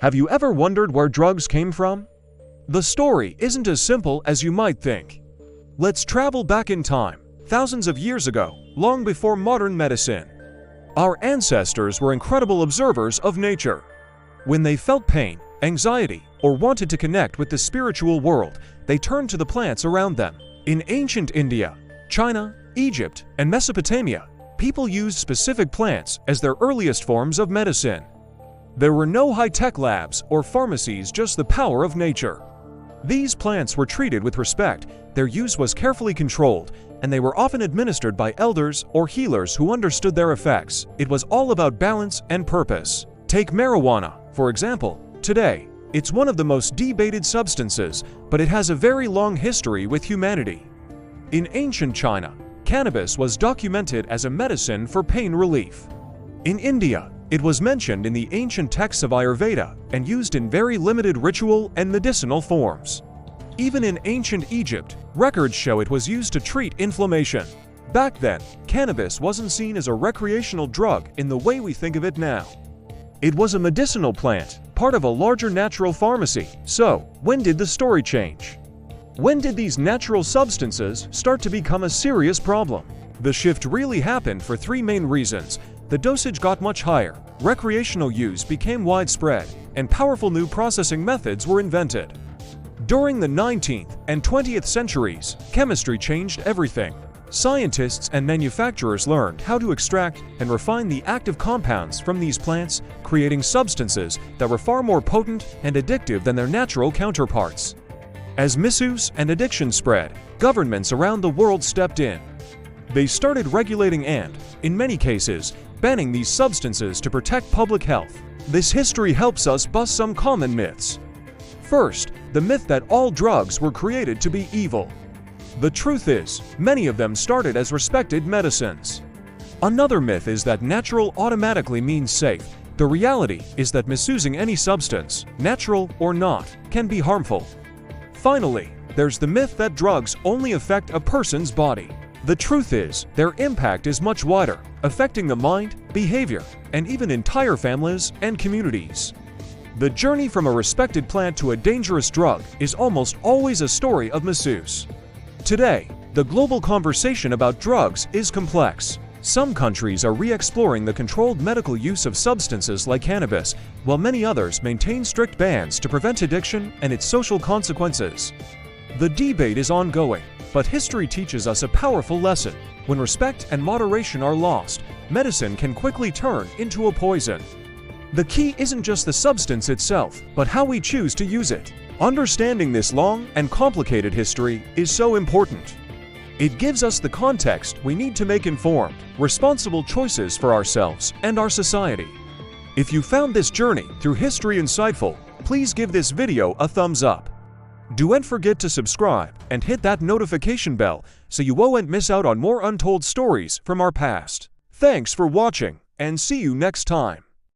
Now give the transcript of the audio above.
Have you ever wondered where drugs came from? The story isn't as simple as you might think. Let's travel back in time, thousands of years ago, long before modern medicine. Our ancestors were incredible observers of nature. When they felt pain, anxiety, or wanted to connect with the spiritual world, they turned to the plants around them. In ancient India, China, Egypt, and Mesopotamia, people used specific plants as their earliest forms of medicine. There were no high-tech labs or pharmacies, just the power of nature. These plants were treated with respect, their use was carefully controlled, and they were often administered by elders or healers who understood their effects. It was all about balance and purpose. Take marijuana, for example. Today, it's one of the most debated substances, but it has a very long history with humanity. In ancient China, cannabis was documented as a medicine for pain relief. In India, it was mentioned in the ancient texts of Ayurveda and used in very limited ritual and medicinal forms. Even in ancient Egypt, records show it was used to treat inflammation. Back then, cannabis wasn't seen as a recreational drug in the way we think of it now. It was a medicinal plant, part of a larger natural pharmacy. So, when did the story change? When did these natural substances start to become a serious problem? The shift really happened for three main reasons. The dosage got much higher, recreational use became widespread, and powerful new processing methods were invented. During the 19th and 20th centuries, chemistry changed everything. Scientists and manufacturers learned how to extract and refine the active compounds from these plants, creating substances that were far more potent and addictive than their natural counterparts. As misuse and addiction spread, governments around the world stepped in. They started regulating and, in many cases, banning these substances to protect public health. This history helps us bust some common myths. First, the myth that all drugs were created to be evil. The truth is, many of them started as respected medicines. Another myth is that natural automatically means safe. The reality is that misusing any substance, natural or not, can be harmful. Finally, there's the myth that drugs only affect a person's body. The truth is, their impact is much wider, affecting the mind, behavior, and even entire families and communities. The journey from a respected plant to a dangerous drug is almost always a story of misuse. Today, the global conversation about drugs is complex. Some countries are re-exploring the controlled medical use of substances like cannabis, while many others maintain strict bans to prevent addiction and its social consequences. The debate is ongoing, but history teaches us a powerful lesson. When respect and moderation are lost, medicine can quickly turn into a poison. The key isn't just the substance itself, but how we choose to use it. Understanding this long and complicated history is so important. It gives us the context we need to make informed, responsible choices for ourselves and our society. If you found this journey through history insightful, please give this video a thumbs up. Don't forget to subscribe and hit that notification bell so you won't miss out on more untold stories from our past. Thanks for watching, and see you next time.